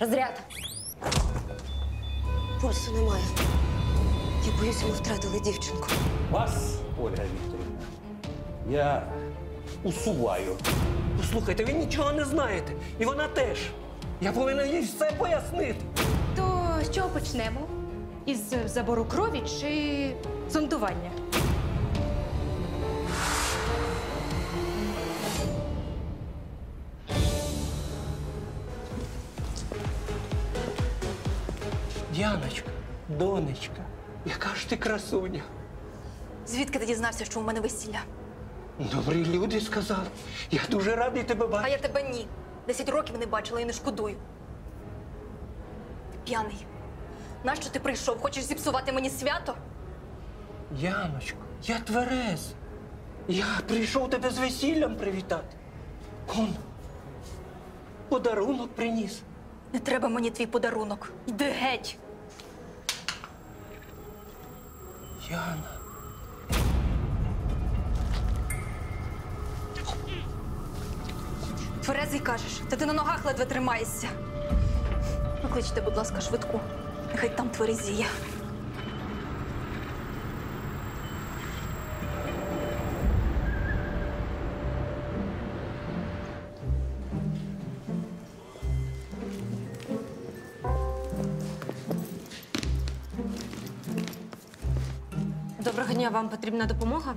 Розряд. Пульсу немає. Я боюся, ми втратили дівчинку. Вас, Ольга Вікторівна, я усуваю. Послухайте, ви нічого не знаєте. І вона теж. Я повинен їй все пояснити. То з чого почнемо? Із забору крові чи зондування? Діаночка, донечка, яка ж ти красуня. Звідки ти дізнався, що у мене весілля? Добрі люди сказали. Я дуже радий тебе А бачити. я тебе ні. 10 років не бачила і не шкодую. Ти п'яний. Нащо ти прийшов? Хочеш зіпсувати мені свято? Яночко, я тверез. Я прийшов тебе з весіллям привітати. Он, подарунок приніс. Не треба мені твій подарунок. Йди геть. Яна. Тверезий кажеш, та ти на ногах ледве тримаєшся. Викличте, будь ласка, швидку. Нехай там тверезіє. Доброго дня, вам потрібна допомога?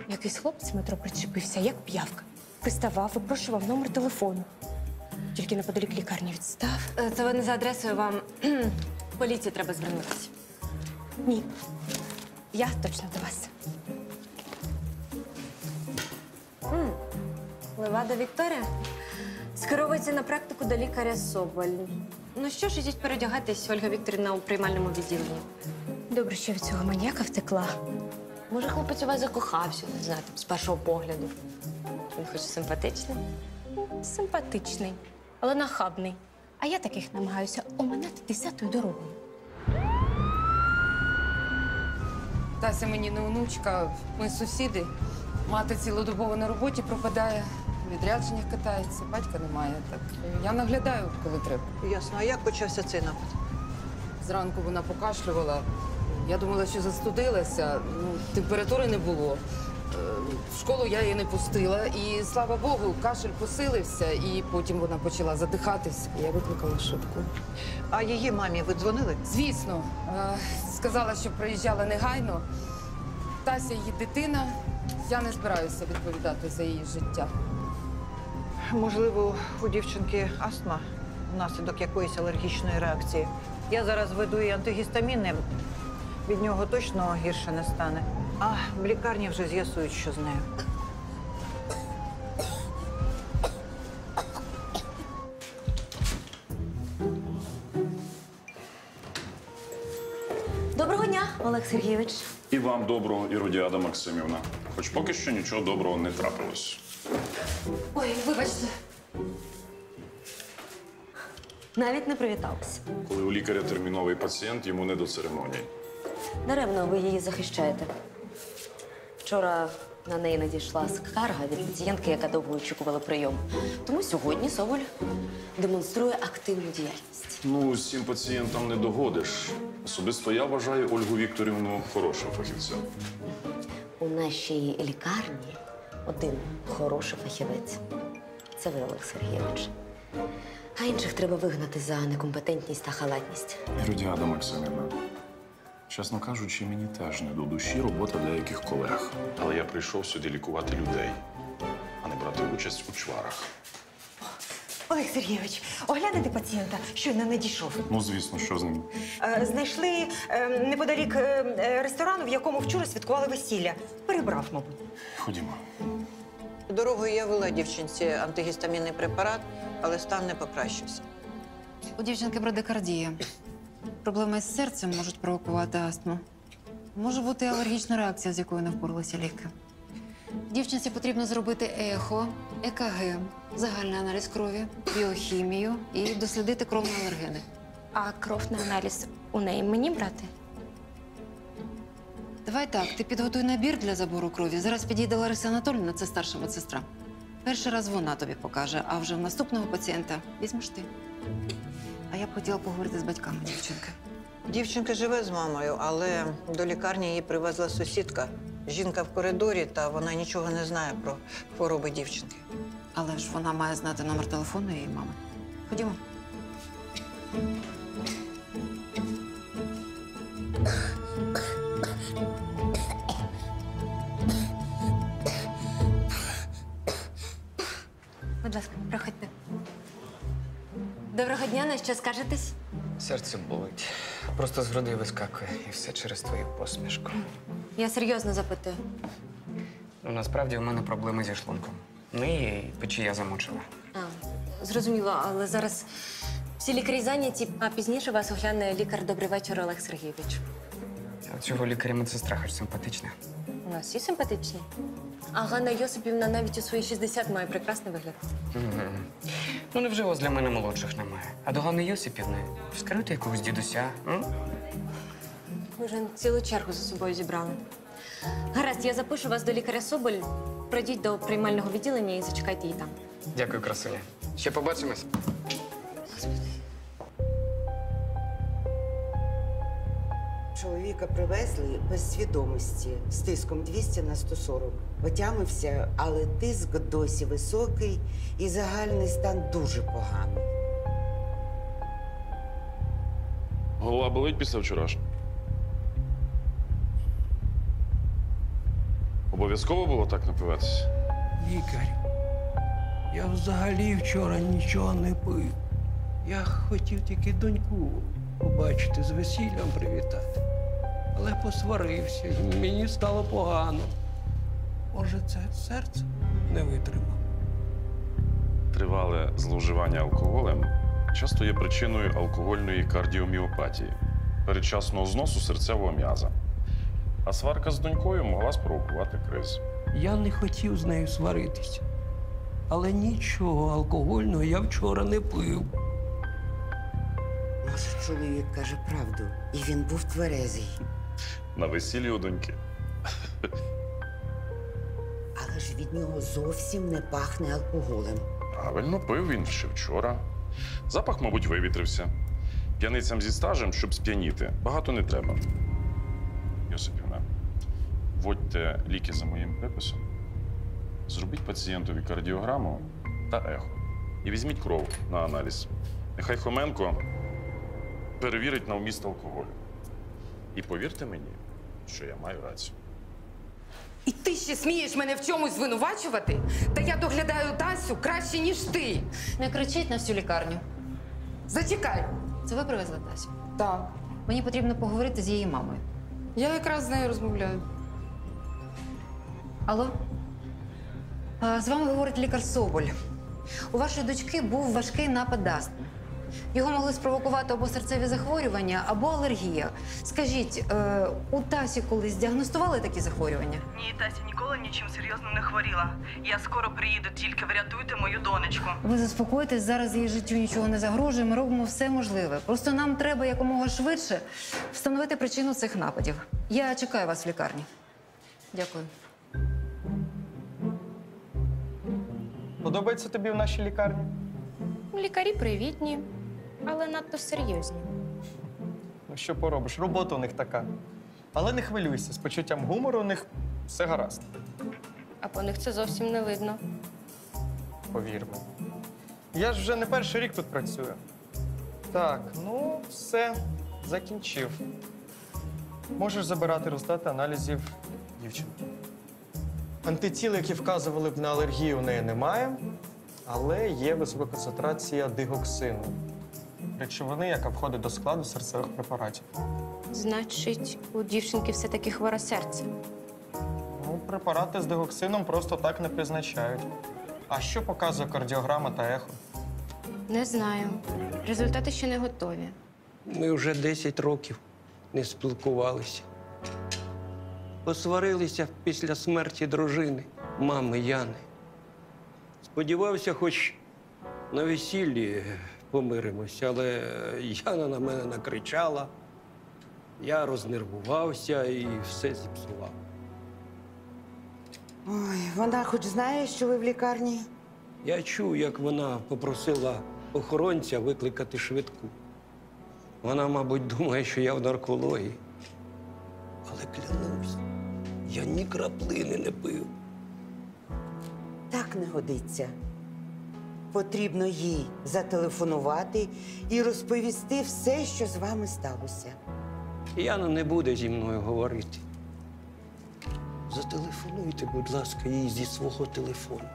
Якийсь хлопець в метро причепився, як п'явка. Приставав, випрошував номер телефону. Тільки неподалік лікарні відстав. Це ви не за адресою, вам в поліцію треба звернутися. Ні. Я точно до вас. Левада Вікторія скеровується на практику до лікаря Соболь. Ну що ж, ідіть переодягатись, Ольга Вікторівна, у приймальному відділенні. Добре, що від цього маніяка втекла. Може, хлопець у вас закохався, не знаю, там, з першого погляду. Він хоч симпатичний. Симпатичний, але нахабний. А я таких намагаюся оминати 10-ю дорогою. Тася мені не онучка, ми сусіди. Мати цілодобово на роботі пропадає, в відрядженнях катається, батька немає. Так я наглядаю, коли треба. Ясно. А як почався цей напад? Зранку вона покашлювала. Я думала, що застудилася, температури не було. В школу я її не пустила, і, слава Богу, кашель посилився, і потім вона почала задихатись, і я викликала швидку. А її мамі ви дзвонили? Звісно, сказала, що приїжджала негайно. Тася її дитина, я не збираюся відповідати за її життя. Можливо, у дівчинки астма внаслідок якоїсь алергічної реакції. Я зараз веду їй антигістаміни. Від нього точно гірше не стане. А в лікарні вже з'ясують, що з нею. Доброго дня, Олег Сергійович. І вам доброго, Іродіада Максимівна. Хоч поки що нічого доброго не трапилось. Ой, вибачте. Навіть не привіталися. Коли у лікаря терміновий пацієнт, йому не до церемоній. Даремно ви її захищаєте. Вчора на неї надійшла скарга від пацієнтки, яка довго очікувала прийом. Тому сьогодні Соболь демонструє активну діяльність. Ну, всім пацієнтам не догодиш. Особисто я вважаю Ольгу Вікторівну хорошим фахівцем. У нашій лікарні один хороший фахівець. Це ви, Олег Сергійович. А інших треба вигнати за некомпетентність та халатність. Іродіада Максимівна, чесно кажучи, мені теж не до душі робота деяких колег. Але я прийшов сюди лікувати людей, а не брати участь у чварах. Олег Сергійович, оглянете пацієнта, щойно надійшов. Ну, звісно, що з ним? Знайшли неподалік ресторану, в якому вчора святкували весілля. Перебрав, мабуть. Ходімо. Дорогою я вела дівчинці антигістамінний препарат, але стан не покращився. У дівчинки брадикардія. Проблеми з серцем можуть провокувати астму. Може бути алергічна реакція, з якою не впоралися ліки. Дівчинці потрібно зробити ехо, ЕКГ, загальний аналіз крові, біохімію і дослідити кровні алергени. А кров на аналіз у неї мені брати? Давай так, ти підготуй набір для забору крові. Зараз підійде Лариса Анатоліївна, це старша медсестра. Перший раз вона тобі покаже, а вже в наступного пацієнта візьмеш ти. я б хотіла поговорити з батьками дівчинки. Дівчинка живе з мамою, але до лікарні її привезла сусідка. Жінка в коридорі, та вона нічого не знає про хвороби дівчинки. Але ж вона має знати номер телефону її мами. Ходімо. Будь ласка, проходьте. Доброго дня, на що скажетесь? Серце болить. Просто з груди вискакує. І все через твою посмішку. Я серйозно запитую. Ну, насправді у мене проблеми зі шлунком. Ну і печія замучила. Зрозуміло, але зараз всі лікарі зайняті, а пізніше вас огляне лікар «Добрий вечір» Олег Сергійович. А у цього лікаря медсестра хоч симпатична. У нас всі симпатичні. А Ганна Йосипівна навіть у свої 60 має прекрасний вигляд. Ну, невже у вас для мене молодших немає? А до Ганни Йосипівни скеруйте якогось дідуся. Ми вже цілу чергу за собою зібрали. Гаразд, я запишу вас до лікаря Соболь. Пройдіть до приймального відділення і зачекайте її там. Дякую, красуня. Ще побачимось. Чоловіка привезли без свідомості з тиском 200 на 140. Отямився, але тиск досі високий і загальний стан дуже поганий. Голова болить після вчорашнього? Обов'язково було так напиватися? Лікар, я взагалі вчора нічого не пив. Я хотів тільки доньку побачити, з весіллям привітати. Але посварився, і мені стало погано. Може, це серце не витримало. Тривале зловживання алкоголем часто є причиною алкогольної кардіоміопатії, передчасного зносу серцевого м'яза. А сварка з донькою могла спровокувати криз. Я не хотів з нею сваритися. Але нічого алкогольного я вчора не пив. Може, чоловік каже правду, і він був тверезий. На весіллі у доньки. Але ж від нього зовсім не пахне алкоголем. Правильно, пив він ще вчора. Запах, мабуть, вивітрився. П'яницям зі стажем, щоб сп'яніти, багато не треба. Йосипівна, вводьте ліки за моїм приписом, зробіть пацієнтові кардіограму та ехо. І візьміть кров на аналіз. Нехай Хоменко перевірить на вміст алкоголю. І повірте мені, що я маю рацію. І ти ще смієш мене в чомусь звинувачувати? Та я доглядаю Тасю краще, ніж ти. Не кричіть на всю лікарню. Зачекай. Це ви привезли Тасю? Так. Мені потрібно поговорити з її мамою. Я якраз з нею розмовляю. Алло? З вами говорить лікар Соболь. У вашої дочки був важкий напад астми. Його могли спровокувати або серцеві захворювання, або алергія. Скажіть, у Тасі колись діагностували такі захворювання? Ні, Тася ніколи нічим серйозним не хворіла. Я скоро приїду, тільки врятуйте мою донечку. Ви заспокойтесь, зараз її життю нічого не загрожує, ми робимо все можливе. Просто нам треба якомога швидше встановити причину цих нападів. Я чекаю вас в лікарні. Дякую. Подобається тобі в нашій лікарні? Лікарі привітні, але надто серйозні. Ну, що поробиш, робота у них така. Але не хвилюйся, з почуттям гумору у них все гаразд. А по них це зовсім не видно. Повір мені. Я ж вже не перший рік тут працюю. Так, ну, все, закінчив. Можеш забирати результати аналізів дівчинки. Антитіл, які вказували б на алергію, у неї немає, але є висока концентрація дигоксину. Речовини, яка входить до складу серцевих препаратів. Значить, у дівчинки все-таки хворе серце. Ну, препарати з дигоксином просто так не призначають. А що показує кардіограма та ехо? Не знаю. Результати ще не готові. Ми вже 10 років не спілкувалися. Посварилися після смерті дружини, мами Яни. Сподівався, хоч на весіллі помиримося, але Яна на мене накричала. Я рознервувався і все зіпсував. Ой, вона хоч знає, що ви в лікарні? Я чув, як вона попросила охоронця викликати швидку. Вона, мабуть, думає, що я в наркології. Але клянусь, я ні краплини не пив. Так не годиться. Потрібно їй зателефонувати і розповісти все, що з вами сталося. Яна не буде зі мною говорити. Зателефонуйте, будь ласка, їй зі свого телефону.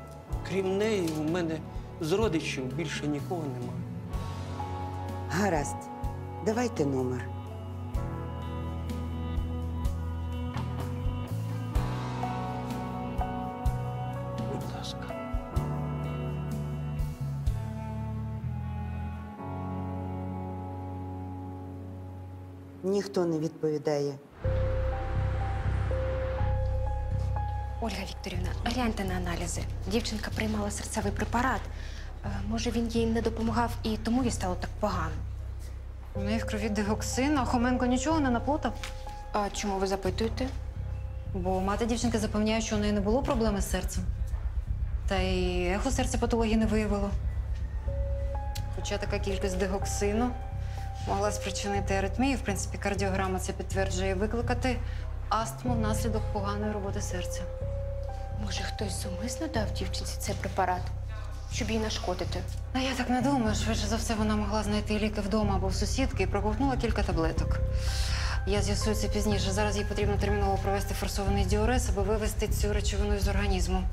Крім неї, у мене з родичів більше нікого немає. Гаразд, давайте номер. Будь ласка. Ніхто не відповідає. Ольга Вікторівна, гляньте на аналізи. Дівчинка приймала серцевий препарат. Може, він їй не допомагав і тому їй стало так погано. У неї в крові дигоксин, а Хоменко нічого не наплутав. А чому ви запитуєте? Бо мати дівчинки запевняє, що у неї не було проблеми з серцем. Та й ехо серця патології не виявило. Хоча така кількість дигоксину могла спричинити аритмію, в принципі, кардіограма це підтверджує, викликати астму внаслідок поганої роботи серця. Може, хтось зумисно дав дівчинці цей препарат, щоб їй нашкодити? А я так не думаю. Швидше за все, вона могла знайти ліки вдома або в сусідки і проковтнула кілька таблеток. Я з'ясую це пізніше. Зараз їй потрібно терміново провести форсований діурез, аби вивести цю речовину з організму.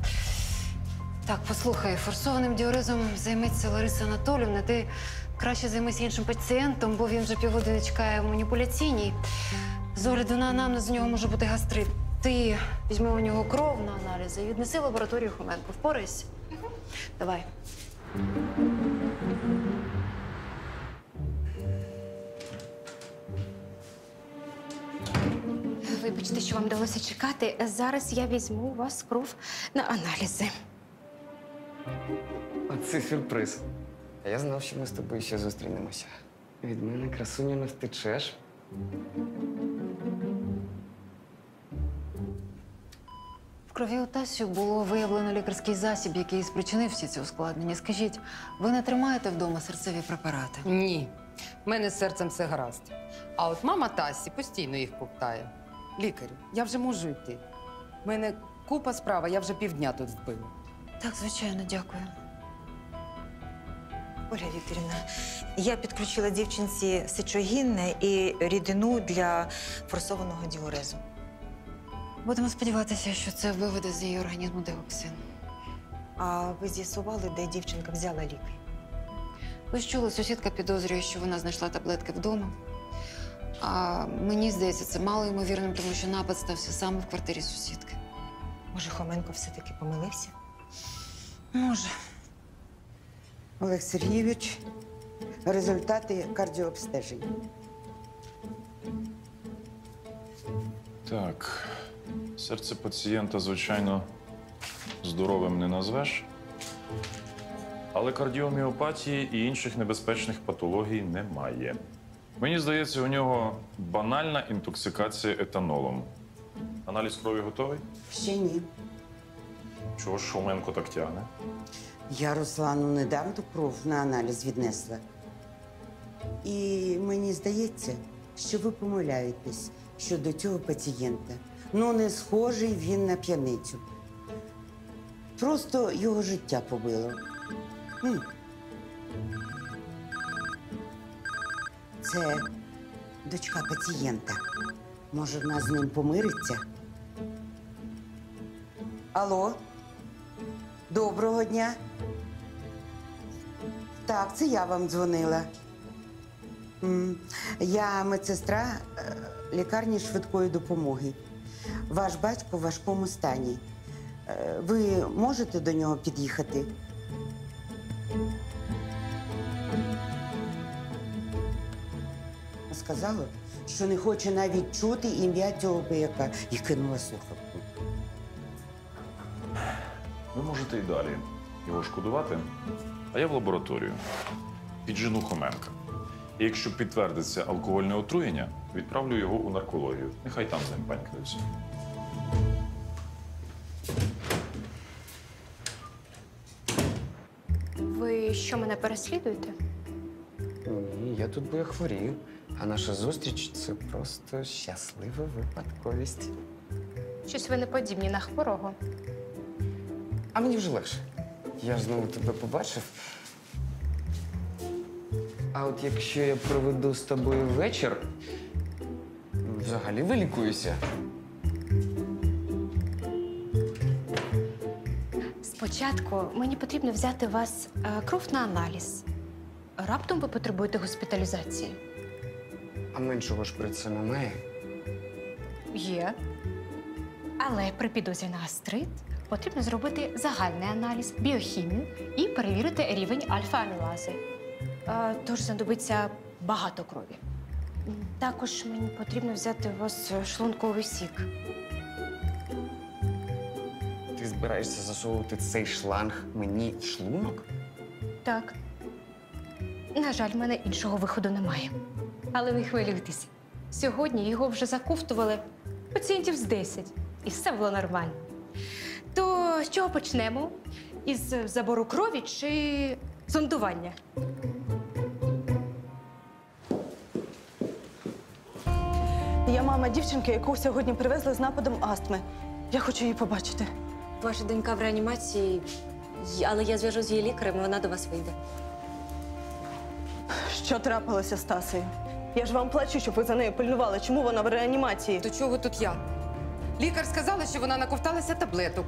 Так, послухай, форсованим діурезом займеться Лариса Анатоліївна. Ти краще займися іншим пацієнтом, бо він вже півгодини чекає в маніпуляційній. З огляду на анамнез у нього може бути гастрит. Ти візьми у нього кров на аналізи і віднеси в лабораторію Хоменко. Впорайся? Давай. Вибачте, що вам вдалося чекати. Зараз я візьму у вас кров на аналізи. Оце сюрприз. А я знав, що ми з тобою ще зустрінемося. Від мене, красуня, не втечеш. В крові у Тасю було виявлено лікарський засіб, який спричинив всі ці ускладнення. Скажіть, ви не тримаєте вдома серцеві препарати? Ні. В мене з серцем все гаразд. А от мама Тасі постійно їх ковтає. Лікарю, я вже можу йти. В мене купа справа, я вже півдня тут збила. Так, звичайно, дякую. Ольга Вікторівна, я підключила дівчинці сечогінне і рідину для форсованого діурезу. Будемо сподіватися, що це виведе з її організму дигоксин. А ви з'ясували, де дівчинка взяла ліки? Ви ж чули, сусідка підозрює, що вона знайшла таблетки вдома. А мені здається, це мало ймовірним, тому що напад стався саме в квартирі сусідки. Може, Хоменко все-таки помилився? Може. Олег Сергійович, результати кардіообстеження. Так, серце пацієнта, звичайно, здоровим не назвеш. Але кардіоміопатії і інших небезпечних патологій немає. Мені здається, у нього банальна інтоксикація етанолом. Аналіз крові готовий? Ще ні. Чого ж Хоменко так тягне? Я Руслану недавно кров на аналіз віднесла. І мені здається, що ви помиляєтесь щодо цього пацієнта. Ну, не схожий він на п'яницю. Просто його життя побило. Це дочка пацієнта. Може, вона з ним помириться? Алло? Доброго дня. Так, це я вам дзвонила. Я медсестра лікарні швидкої допомоги. Ваш батько в важкому стані. Ви можете до нього під'їхати? Сказала, що не хоче навіть чути ім'я цього пияка і кинула слухавку. Ви можете і далі його шкодувати, а я в лабораторію. Піджену Хоменка. І якщо підтвердиться алкогольне отруєння, відправлю його у наркологію. Нехай там з ним панькаються. Ви що, мене переслідуєте? Ні, я тут, бо я хворію. А наша зустріч це просто щаслива випадковість. Щось ви не подібні на хворого. А мені вже легше. Я ж знову тебе побачив. А от якщо я проведу з тобою вечір, взагалі вилікуюся. Спочатку мені потрібно взяти у вас кров на аналіз. Раптом ви потребуєте госпіталізації. А меншого шприця немає? Є. Але при підозрі на гастрит потрібно зробити загальний аналіз, біохімію і перевірити рівень альфа-амілази. Тож знадобиться багато крові. Також мені потрібно взяти у вас шлунковий сік. Ти збираєшся засовувати цей шланг мені в шлунок? Так. На жаль, в мене іншого виходу немає. Але не хвилюйтесь. Сьогодні його вже заковтували пацієнтів з 10. І все було нормально. То з чого почнемо? Із забору крові чи зондування? Я мама дівчинки, яку сьогодні привезли з нападом астми. Я хочу її побачити. Ваша донька в реанімації, але я зв'яжу з її лікарем, і вона до вас вийде. Що трапилося з Тасею? Я ж вам плачу, щоб ви за нею пильнували. Чому вона в реанімації? До чого тут я? Лікар сказала, що вона наковталася таблеток.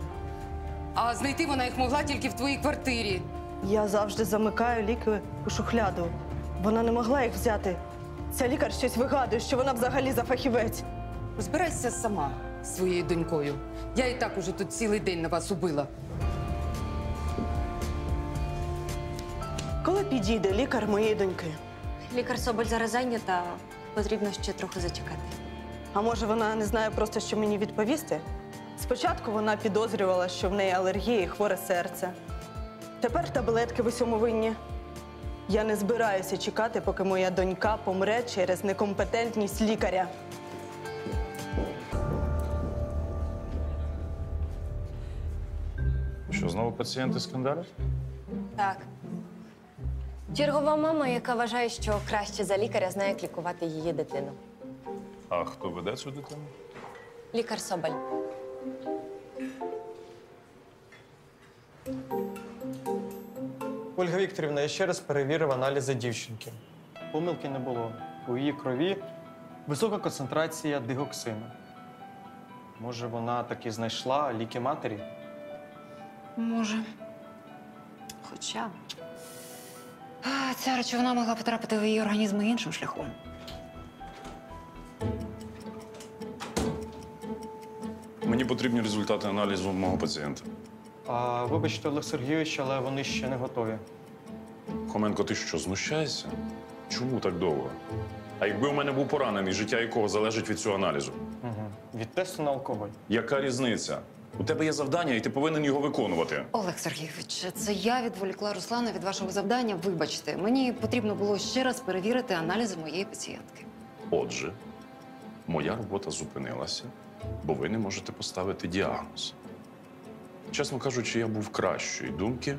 А знайти вона їх могла тільки в твоїй квартирі. Я завжди замикаю ліки у шухляду. Вона не могла їх взяти. Ця лікар щось вигадує, що вона взагалі за фахівець. Розбирайся сама з своєю донькою. Я і так уже тут цілий день на вас убила. Коли підійде лікар моєї доньки? Лікар Соболь зараз зайнята, потрібно ще трохи зачекати. А може, вона не знає просто, що мені відповісти? Спочатку вона підозрювала, що в неї алергія і хворе серце. Тепер таблетки в усьому винні. Я не збираюся чекати, поки моя донька помре через некомпетентність лікаря. Що, знову пацієнти скандалять? Так. Чергова мама, яка вважає, що краще за лікаря знає, як лікувати її дитину. А хто веде цю дитину? Лікар Соболь. Ольга Вікторівна, я ще раз перевірив аналізи дівчинки. Помилки не було. У її крові висока концентрація дигоксину. Може, вона таки знайшла ліки матері? Може. Хоча ця речовина могла потрапити в її організм іншим шляхом. Мені потрібні результати аналізу мого пацієнта. Вибачте, Олег Сергійович, але вони ще не готові. Хоменко, ти що, знущаєшся? Чому так довго? А якби у мене був поранений, життя якого залежить від цього аналізу? Угу. Від тесту на алкоголь. Яка різниця? У тебе є завдання, і ти повинен його виконувати. Олег Сергійович, це я відволікла Руслана від вашого завдання. Вибачте, мені потрібно було ще раз перевірити аналізи моєї пацієнтки. Отже, моя робота зупинилася, бо ви не можете поставити діагноз. Чесно кажучи, я був кращої думки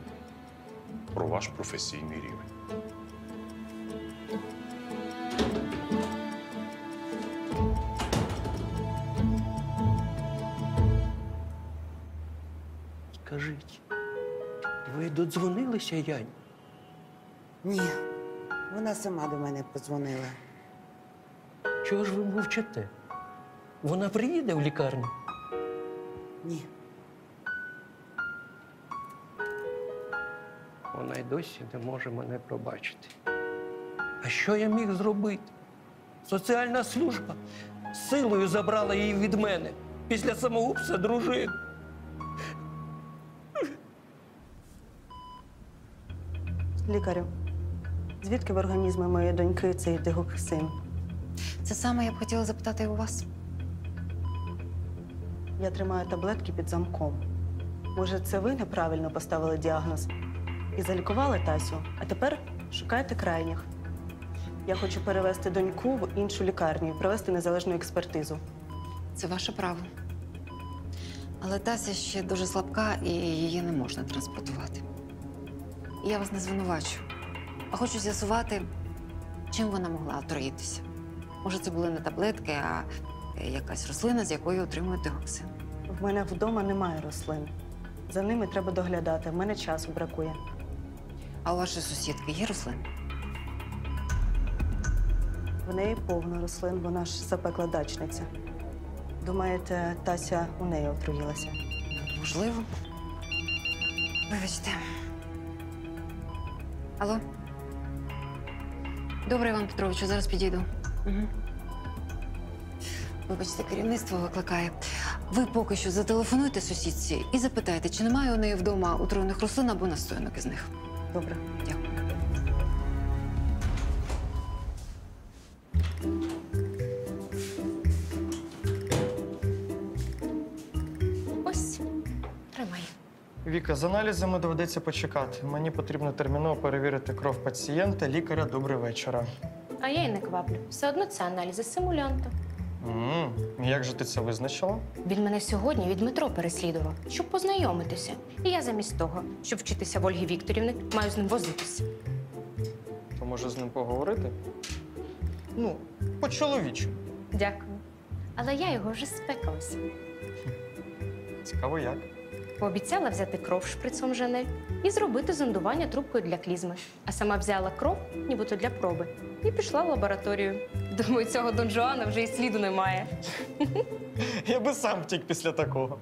про ваш професійний рівень. Скажіть, ви додзвонилися, Янь? Ні, вона сама до мене подзвонила. Чого ж ви мовчите? Вона приїде в лікарню? Ні. Вона й досі не може мене пробачити. А що я міг зробити? Соціальна служба силою забрала її від мене після самогубства дружини. Лікарю, звідки в організмі моєї доньки цей дигоксин? Це саме я б хотіла запитати і у вас. Я тримаю таблетки під замком. Може, це ви неправильно поставили діагноз і залікували Тасю, а тепер шукаєте крайніх. Я хочу перевести доньку в іншу лікарню і провести незалежну експертизу. Це ваше право. Але Тася ще дуже слабка, і її не можна транспортувати. Я вас не звинувачу. А хочу з'ясувати, Чим вона могла отруїтися? Може, це були не таблетки, а якась рослина, з якої отримують діоксин. В мене вдома немає рослин. За ними треба доглядати. В мене часу бракує. А у вашої сусідки є рослини? В неї повно рослин, вона ж запекла дачниця. Думаєте, Тася у неї отруїлася? Можливо. Вибачте. Алло? Добре, Іван Петровичу, зараз підійду. Угу. Вибачте, керівництво викликає. Ви поки що зателефонуйте сусідці і запитайте, чи немає у неї вдома отруєних рослин або настоянок із них. Добре. Дякую. Ось, тримай. Віка, з аналізами доведеться почекати. Мені потрібно терміново перевірити кров пацієнта. Лікаря, добрий вечора. А я й не кваплю. Все одно це аналізи симулянта. Як же ти це визначила? Він мене сьогодні від метро переслідував, щоб познайомитися. І я замість того, щоб вчитися в Ольги Вікторівни, маю з ним возитися. То може з ним поговорити? Ну, по-чоловічому. Дякую. Але я його вже спекалася. Цікаво як. Пообіцяла взяти кров шприцом Жанель і зробити зондування трубкою для клізми. А сама взяла кров, нібито для проби, і пішла в лабораторію. Думаю, цього Дон Жуана вже і сліду немає. Я би сам втік після такого.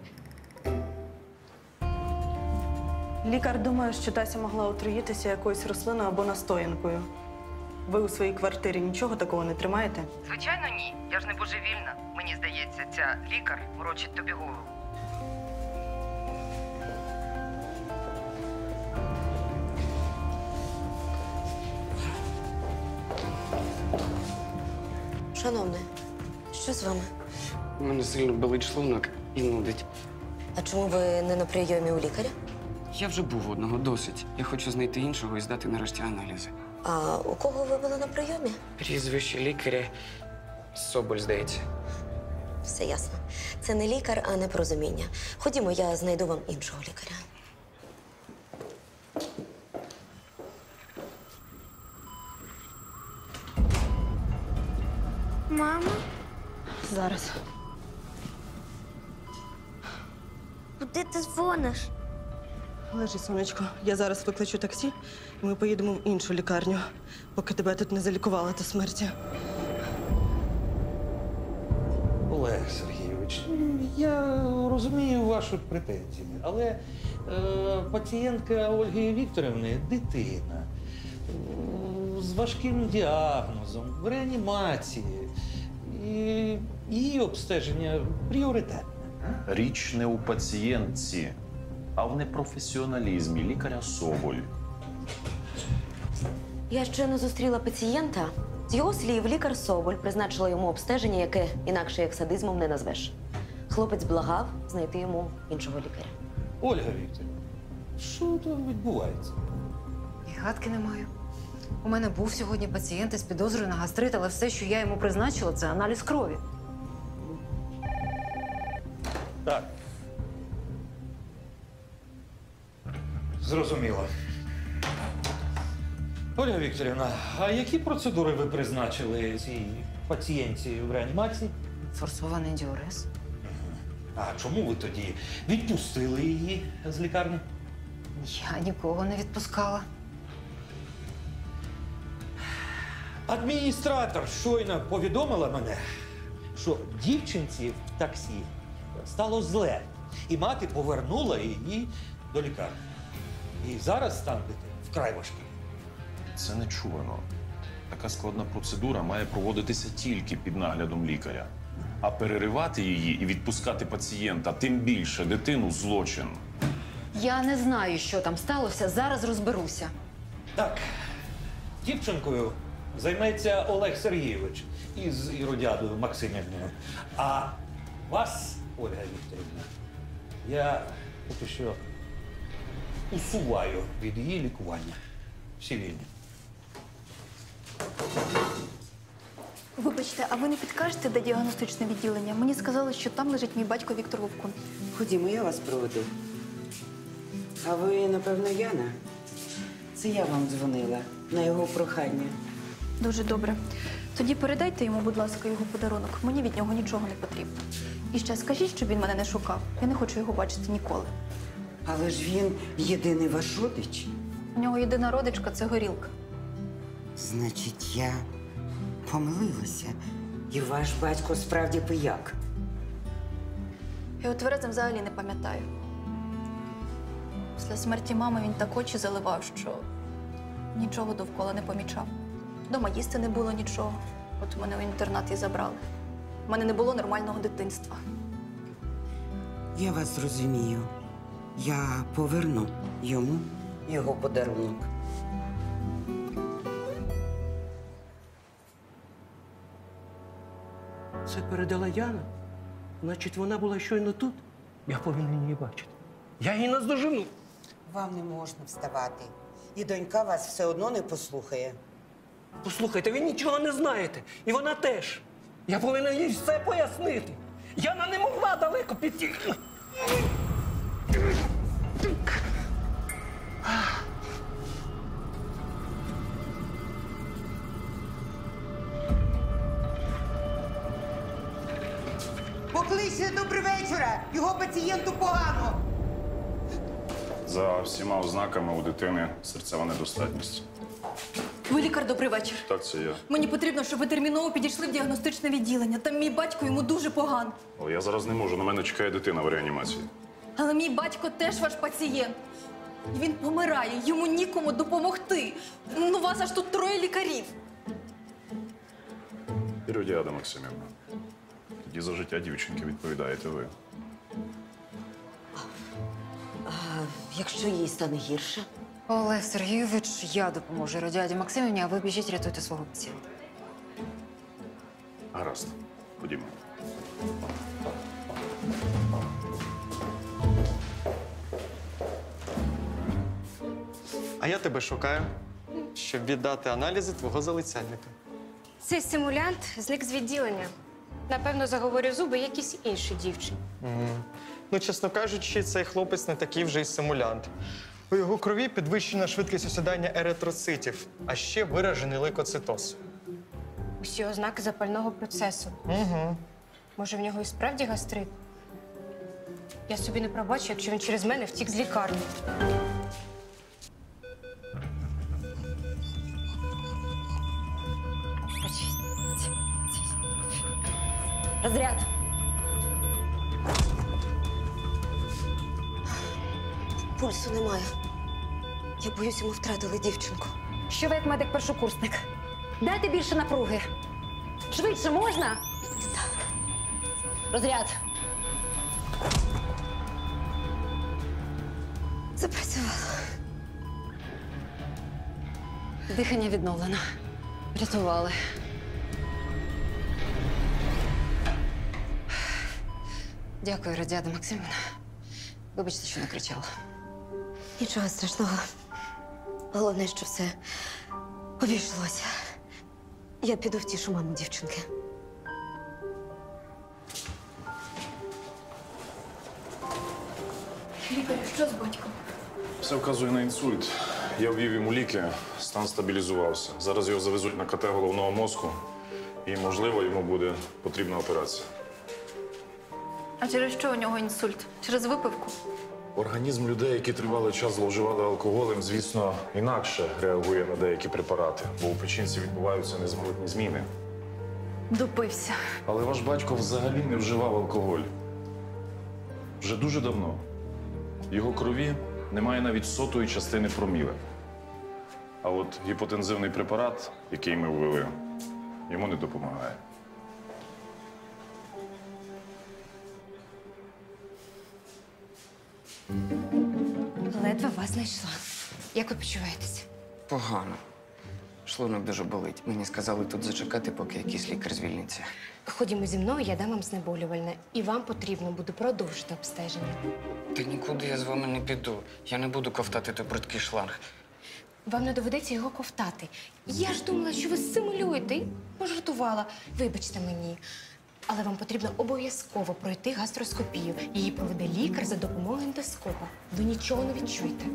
Лікар думає, що Тася могла отруїтися якоюсь рослиною або настоянкою. Ви у своїй квартирі нічого такого не тримаєте? Звичайно, ні. Я ж не божевільна. Мені здається, ця лікар морочить тобі голову. Шановний, що з вами? У мене сильно болить шлунок і нудить. А чому ви не на прийомі у лікаря? Я вже був одного, досить. Я хочу знайти іншого і здати нарешті аналізи. А у кого ви були на прийомі? Прізвище лікаря Соболь, здається. Все ясно. Це не лікар, а непорозуміння. Ходімо, я знайду вам іншого лікаря. Мама, Зараз. куди ти дзвониш? Лежи, сонечко. Я зараз викличу таксі, і ми поїдемо в іншу лікарню, поки тебе тут не залікували до смерті. Олег Сергійович, я розумію ваші претензії, але пацієнтка Ольги Вікторівни дитина з важким діагнозом, в реанімації. І її обстеження пріоритетне. Річ не у пацієнтці, а в непрофесіоналізмі лікаря Соболь. Я щойно зустріла пацієнта. З його слів, лікар Соболь призначила йому обстеження, яке інакше як садизмом не назвеш. Хлопець благав знайти йому іншого лікаря. Ольга Вікторівна, що там відбувається? І гадки не маю. У мене був сьогодні пацієнт із підозрою на гастрит, але все, що я йому призначила, це аналіз крові. Так. Зрозуміло. Ольга Вікторівна, а які процедури ви призначили цій пацієнтці в реанімації? Форсований діурез. А чому ви тоді відпустили її з лікарні? Я нікого не відпускала. Адміністратор щойно повідомила мене, що дівчинці в таксі стало зле, і мати повернула її до лікарні. І зараз стан дитини вкрай важкий. Це нечувано. Така складна процедура має проводитися тільки під наглядом лікаря. А переривати її і відпускати пацієнта, тим більше дитину – злочин. Я не знаю, що там сталося, зараз розберуся. Так, дівчинкою займеться Олег Сергійович із Іродіадою Максимівною. А вас, Ольга Вікторівна, я поки що усуваю від її лікування. Всі вільні. Вибачте, а ви не підкажете, де діагностичне відділення? Мені сказали, що там лежить мій батько Віктор Вовкун. Ходімо, я вас проведу. А ви, напевно, Яна? Це я вам дзвонила на його прохання. Дуже добре. Тоді передайте йому, будь ласка, його подарунок. Мені від нього нічого не потрібно. І ще скажіть, щоб він мене не шукав. Я не хочу його бачити ніколи. Але ж він єдиний ваш родич. У нього єдина родичка це горілка. Значить, я помилилася. І ваш батько справді пияк. Я у тверезим взагалі не пам'ятаю. Після смерті мами він так очі заливав, що нічого довкола не помічав. Дома їсти не було нічого. От мене в інтернат і забрали. У мене не було нормального дитинства. Я вас зрозумію. Я поверну йому його подарунок. Це передала Яна? Значить, вона була щойно тут? Я повинен її бачити. Я її наздожену. Вам не можна вставати. І донька вас все одно не послухає. Послухайте, ви нічого не знаєте. І вона теж. Я повинен їй все пояснити. Яна не могла далеко піти. Покличте добрий вечора! Його пацієнту погано! За всіма ознаками у дитини серцева недостатність. Ви лікар, добрий вечір. Так, це я. Мені потрібно, щоб ви терміново підійшли в діагностичне відділення. Там мій батько, йому дуже погано. Але я зараз не можу, на мене чекає дитина в реанімації. Але мій батько теж ваш пацієнт. І він помирає, йому нікому допомогти. Ну, вас аж тут 3 лікарів. Іродіада Максимівна. Тоді за життя дівчинки відповідаєте ви. А якщо їй стане гірше? Олег Сергійович, я допоможу Іродіаді Максимівні, а ви біжіть, рятуйте свого пацієнта. Гаразд. Ходімо. А я тебе шукаю, щоб віддати аналізи твого залицяльника. Цей симулянт зник з відділення. Напевно, заговорив зуби якійсь іншій дівчині. Ну, чесно кажучи, цей хлопець не такий вже й симулянт. У його крові підвищена швидкість осідання еритроцитів, а ще виражений лейкоцитоз. Усі ознаки запального процесу. Угу. Може, в нього і справді гастрит? Я собі не пробачу, якщо він через мене втік з лікарні. Розряд. Пульсу немає. Я боюсь, ми втратили дівчинку. Що ви як медик-першокурсник? Дайте більше напруги. Швидше можна? Розряд. Запрацювало. Дихання відновлено. Врятували. Дякую, Іродіада Максимівна. Вибачте, що накричала. Нічого страшного. Головне, що все обійшлося. Я піду втішу маму дівчинки. Лікарю, що з батьком? Все вказує на інсульт. Я ввів йому ліки, стан стабілізувався. Зараз його завезуть на КТ головного мозку. І, можливо, йому буде потрібна операція. А через що у нього інсульт? Через випивку? Організм людей, які тривалий час зловживали алкоголем, звісно, інакше реагує на деякі препарати, бо у печінці відбуваються незворотні зміни. Допився. Але ваш батько взагалі не вживав алкоголь. Вже дуже давно. В його крові немає навіть 100-ї частини проміле. А от гіпотензивний препарат, який ми ввели, йому не допомагає. Ледве вас знайшла. Як ви почуваєтесь? Погано. Шлунок дуже болить. Мені сказали тут зачекати, поки якийсь лікар звільниться. Ходімо зі мною, я дам вам знеболювальне. І вам потрібно буде продовжити обстеження. Та нікуди я з вами не піду. Я не буду ковтати той бридкий шланг. Вам не доведеться його ковтати. Я ж думала, що ви симулюєте і пожартувала. Вибачте мені. Але вам потрібно обов'язково пройти гастроскопію. Її проведе лікар за допомогою ендоскопа. Ви нічого не відчуєте.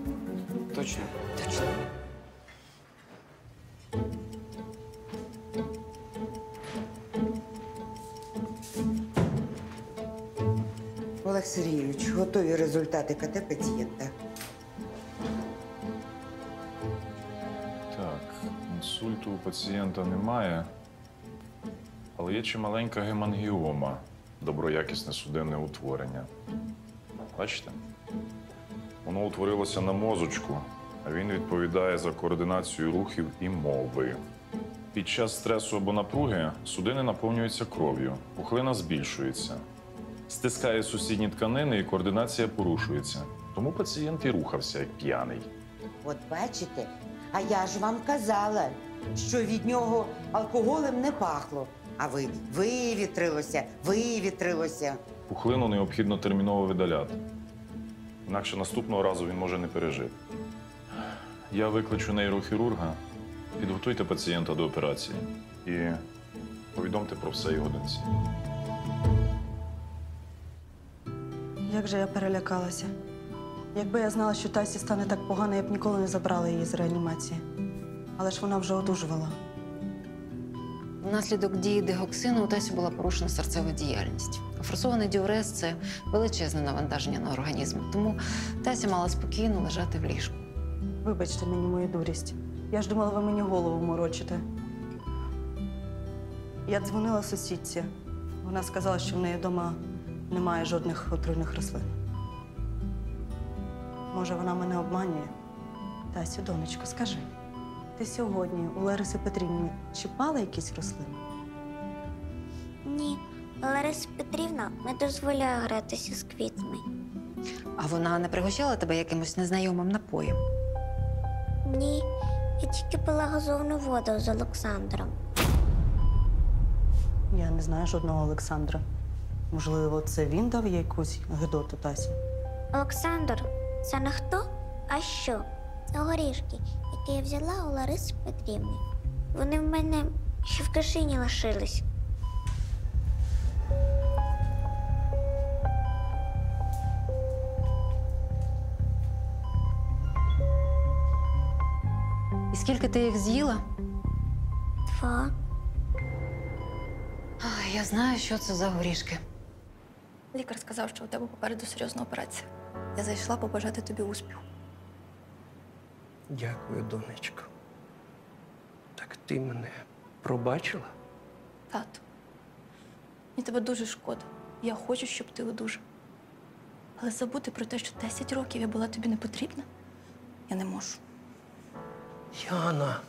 Точно? Точно. Олег Сергійович, готові результати КТ пацієнта. Так, інсульту у пацієнта немає, але є чималенька гемангіома, доброякісне судинне утворення. Бачите? Воно утворилося на мозочку, а він відповідає за координацію рухів і мови. Під час стресу або напруги судини наповнюються кров'ю, пухлина збільшується, стискає сусідні тканини і координація порушується. Тому пацієнт і рухався як п'яний. От бачите, а я ж вам казала, що від нього алкоголем не пахло. А вивітрилося. Пухлину необхідно терміново видаляти. Інакше наступного разу він може не пережити. Я викличу нейрохірурга, підготуйте пацієнта до операції і повідомте про все його доньці. Як же я перелякалася. Якби я знала, що Тасі стане так погано, я б ніколи не забрала її з реанімації. Але ж вона вже одужувала. Внаслідок дії дигоксину у Тасі була порушена серцева діяльність. Форсований діурез – це величезне навантаження на організм. Тому Тася мала спокійно лежати в ліжку. Вибачте мені мою дурість. Я ж думала, ви мені голову морочите. Я дзвонила сусідці. Вона сказала, що в неї вдома немає жодних отруйних рослин. Може, вона мене обманює? Тасю, донечко, скажи. Ти сьогодні у Лариси Петрівні чіпала якісь рослини? Ні, Лариса Петрівна не дозволяє гратися з квітами. А вона не пригощала тебе якимось незнайомим напоєм? Ні, я тільки пила газовану воду з Олександром. Я не знаю жодного Олександра. Можливо, це він дав їй якусь гидоту Тасі? Олександр – це не хто, а що? Це горішки, які я взяла у Лариси Петрівни. Вони в мене ще в кишені лишились. І скільки ти їх з'їла? 2. Я знаю, що це за горішки. Лікар сказав, що у тебе попереду серйозна операція. Я зайшла побажати тобі успіху. Дякую, донечко. Так ти мене пробачила? Тату, мені тебе дуже шкода. Я хочу, щоб ти одужав. Але забути про те, що 10 років я була тобі не потрібна, я не можу. Яна,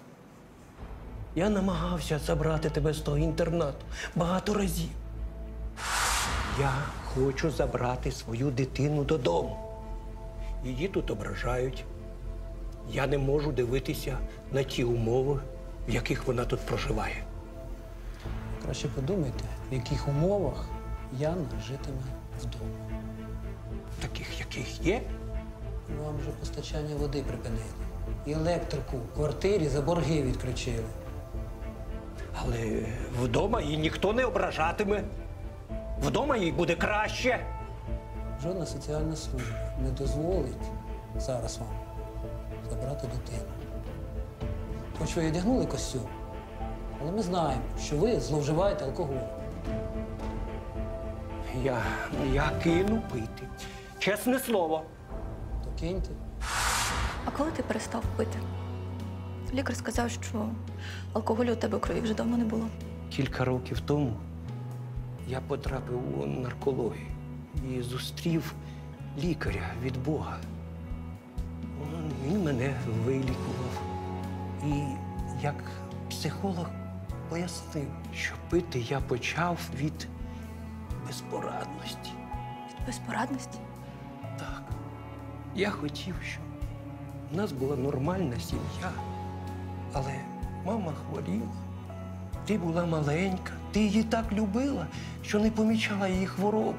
я намагався забрати тебе з того інтернату багато разів. Я хочу забрати свою дитину додому. Її тут ображають. Я не можу дивитися на ті умови, в яких вона тут проживає. Краще подумайте, в яких умовах Яна житиме вдома. Таких, яких є? Вам вже постачання води припинили. І електрику в квартирі за борги відключили. Але вдома її ніхто не ображатиме. Вдома їй буде краще. Жодна соціальна служба не дозволить зараз вам забрати дитину. Хоч ви і одягнули костюм, але ми знаємо, що ви зловживаєте алкоголем. Я кину пити. Чесне слово. То киньте. А коли ти перестав пити? Лікар сказав, що алкоголю у тебе в крові вже давно не було. Кілька років тому я потрапив у наркологію і зустрів лікаря від Бога. Він мене вилікував. І як психолог пояснив, що пити я почав від безпорадності. Від безпорадності? Так. Я хотів, щоб в нас була нормальна сім'я. Але мама хворіла. Ти була маленька, ти її так любила, що не помічала її хвороб.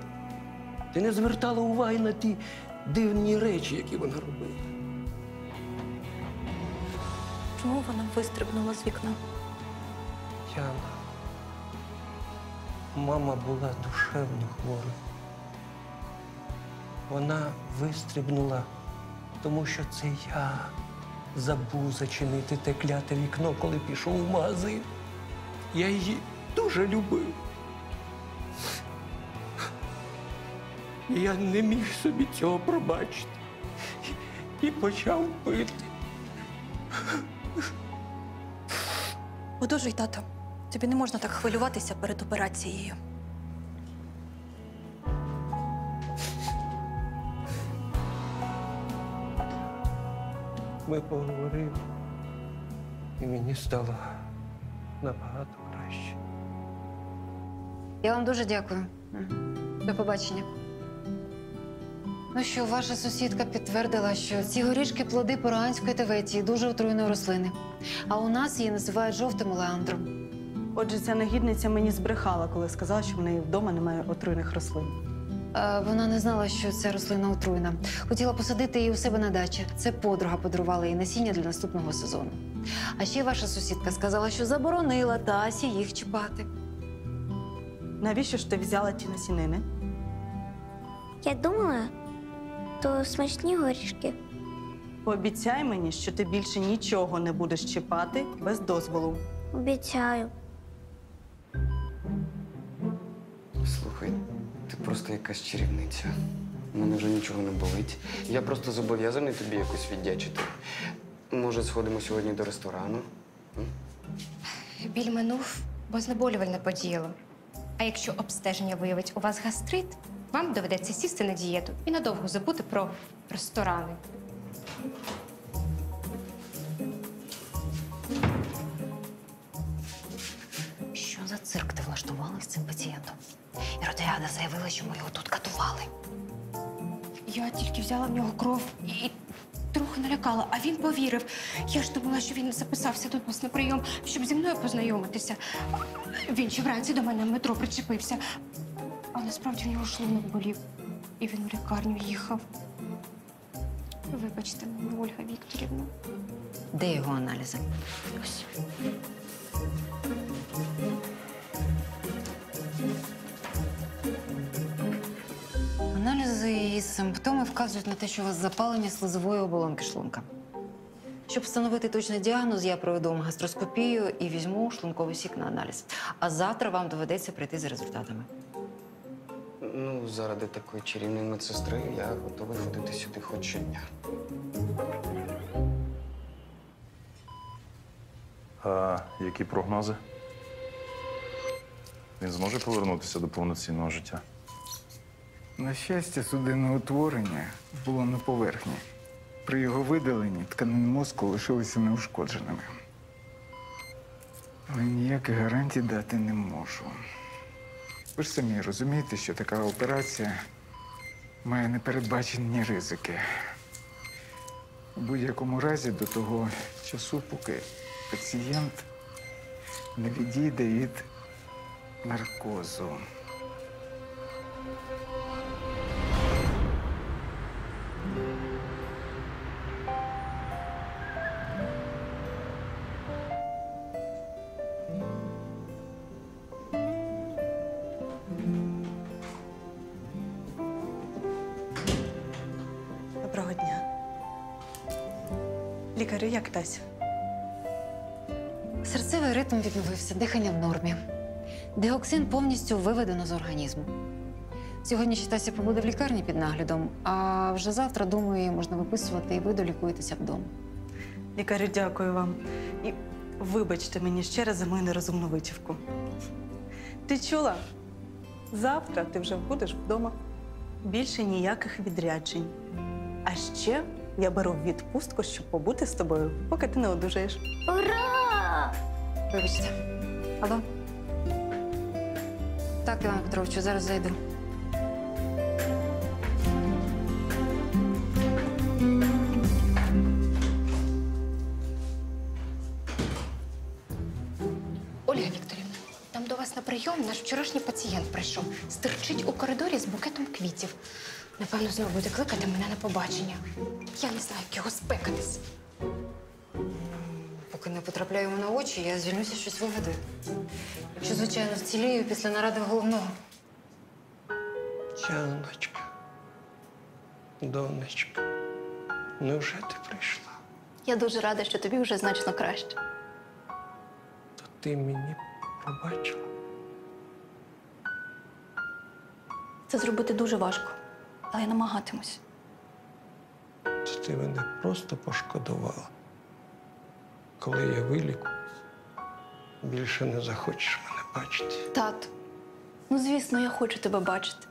Ти не звертала уваги на ті дивні речі, які вона робила. Чому вона вистрибнула з вікна? Яна, мама була душевно хвора. Вона вистрибнула, тому що це я забув зачинити те кляте вікно, коли пішов у магазин. Я її дуже любив. І я не міг собі цього пробачити. І почав пити. Одужуй, тато. Тобі не можна так хвилюватися перед операцією. Ми поговорили, і мені стало набагато краще. Я вам дуже дякую. До побачення. Ну що, ваша сусідка підтвердила, що ці горішки – плоди перуанської теветії, дуже отруйної рослини. А у нас її називають жовтим олеандром. Отже, ця негідниця мені збрехала, коли сказала, що в неї вдома немає отруйних рослин. Вона не знала, що ця рослина отруйна. Хотіла посадити її у себе на дачі. Це подруга подарувала їй насіння для наступного сезону. А ще ваша сусідка сказала, що заборонила Тасі їх чіпати. Навіщо ж ти взяла ті насінини? Я думала, то смачні горішки. Пообіцяй мені, що ти більше нічого не будеш чіпати без дозволу. Обіцяю. Слухай, ти просто якась чарівниця. У мене вже нічого не болить. Я просто зобов'язаний тобі якось віддячити. Може, сходимо сьогодні до ресторану? Біль минув, бо знеболювальне подіяло. А якщо обстеження виявить у вас гастрит, вам доведеться сісти на дієту і надовго забути про ресторани. Що за цирк ти влаштувала з цим пацієнтом? Іродіада заявила, що ми його тут катували. Я тільки взяла в нього кров і трохи налякала, а він повірив. Я ж думала, що він записався до нас на прийом, щоб зі мною познайомитися. Він ще вранці до мене в метро причепився. А насправді в нього шлунок болів, і він в лікарню їхав. Вибачте мене, Ольга Вікторівна. Де його аналізи? Ось. Аналізи і симптоми вказують на те, що у вас запалення слизової оболонки шлунка. Щоб встановити точний діагноз, я проведу вам гастроскопію і візьму шлунковий сік на аналіз. А завтра вам доведеться прийти за результатами. Ну, заради такої чарівної медсестри я готовий ходити сюди хоч щодня. А які прогнози? Він зможе повернутися до повноцінного життя? На щастя, судинне утворення було на поверхні. При його видаленні тканини мозку лишилися неушкодженими. Але ніяких гарантій дати не можу. Ви ж самі розумієте, що така операція має непередбачені ризики. У будь-якому разі до того часу, поки пацієнт не відійде від наркозу. Доброго дня. Лікарю, як Тася? Серцевий ритм відновився, дихання в нормі. Діоксин повністю виведено з організму. Сьогодні ще Тася побуде в лікарні під наглядом, а вже завтра, думаю, її можна виписувати і ви долікуєтеся вдома. Лікарю, дякую вам. І вибачте мені ще раз за мою нерозумну витівку. Ти чула? Завтра ти вже будеш вдома. Більше ніяких відряджень. А ще я беру відпустку, щоб побути з тобою, поки ти не одужаєш. Ура! Вибачте. Алло? Так, Іван Петровичу, зараз зайду. Ольга Вікторівна, там до вас на прийом наш вчорашній пацієнт прийшов. Стирчить у коридорі з букетом квітів. Напевно, знову буде кликати мене на побачення. Я не знаю, як його спекатись. Поки не потрапляю йому на очі, я звільнюся, щось вигадую. Якщо, звичайно, вцілію після наради головного. Яночка, донечка, невже ти прийшла? Я дуже рада, що тобі вже значно краще. То ти мені пробачила? Це зробити дуже важко. Але я намагатимусь. Це ти мене просто пошкодувала. Коли я вилікуюсь, більше не захочеш мене бачити. Тат, ну звісно, я хочу тебе бачити.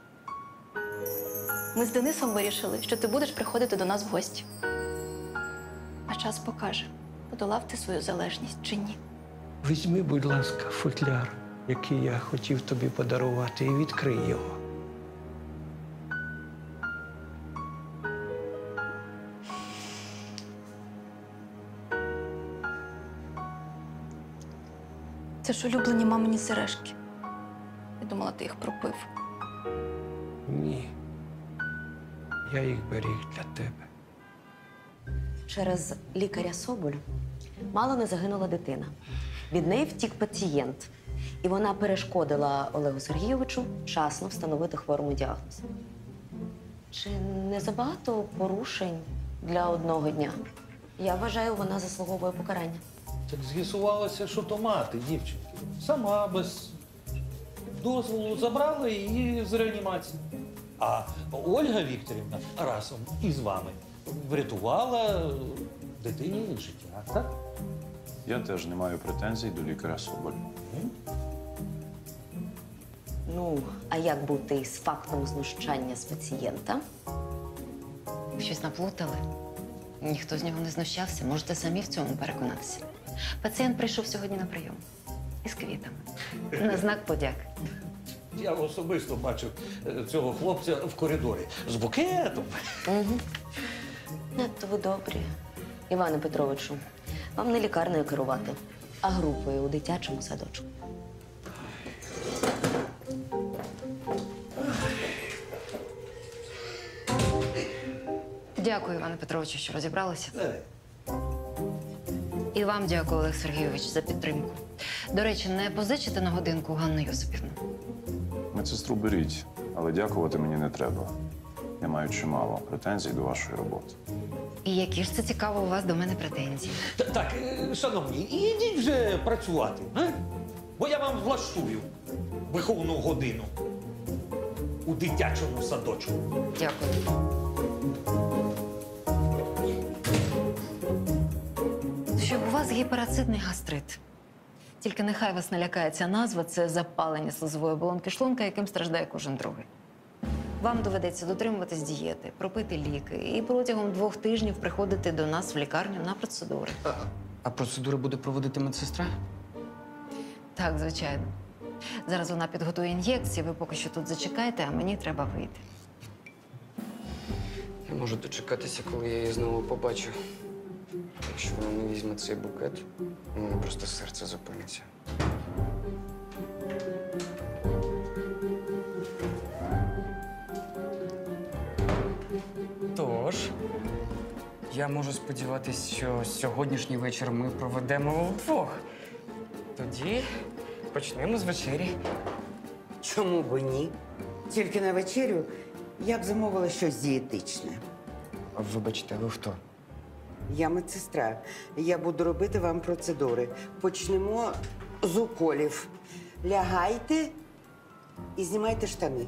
Ми з Денисом вирішили, що ти будеш приходити до нас в гості. А час покаже, подолав ти свою залежність чи ні. Візьми, будь ласка, футляр, який я хотів тобі подарувати, і відкрий його. Це ж улюблені мамині сережки. Я думала, ти їх пропив. Ні. Я їх беріг для тебе. Через лікаря Соболь мало не загинула дитина. Від неї втік пацієнт. І вона перешкодила Олегу Сергійовичу вчасно встановити хворому діагноз. Чи не забагато порушень для одного дня? Я вважаю, вона заслуговує покарання. Так з'ясувалося, що то мати дівчинки. Сама без дозволу забрала її з реанімації. А Ольга Вікторівна разом із вами врятувала дитині життя, так? Я теж не маю претензій до лікаря Соболь. Ну, а як бути з фактом знущання з пацієнта? Щось наплутали. Ніхто з нього не знущався. Можете самі в цьому переконатися. Пацієнт прийшов сьогодні на прийом. Із квітами. На знак подяки. Я особисто бачив цього хлопця в коридорі з букетом. Угу. Надто ви добрі. Іване Петровичу, вам не лікарнею керувати, а групою у дитячому садочку. Дякую, Іване Петровичу, що розібралися. І вам дякую, Олег Сергійович, за підтримку. До речі, не позичите на годинку Ганну Йосипівну? Медсестру беріть, але дякувати мені не треба. Я маю чимало претензій до вашої роботи. І які ж це цікаво у вас до мене претензії? Так, шановні, ідіть вже працювати, а? Бо я вам влаштую виховну годину у дитячому садочку. Дякую. Щоб у вас гіперацидний гастрит. Тільки нехай вас не лякає ця назва, це запалення слизової оболонки шлунка, яким страждає кожен другий. Вам доведеться дотримуватись дієти, пропити ліки і протягом 2 тижнів приходити до нас в лікарню на процедури. А процедури буде проводити медсестра? Так, звичайно. Зараз вона підготує ін'єкції, ви поки що тут зачекайте, а мені треба вийти. Я можу дочекатися, коли я її знову побачу. Якщо вона не візьме цей букет, у мене просто серце зупиниться. Тож, я можу сподіватися, що сьогоднішній вечір ми проведемо вдвох. Тоді почнемо з вечері. Чому б ні? Тільки на вечерю я б замовила щось дієтичне. Вибачте, ви хто? Я медсестра. Я буду робити вам процедури. Почнемо з уколів. Лягайте і знімайте штани.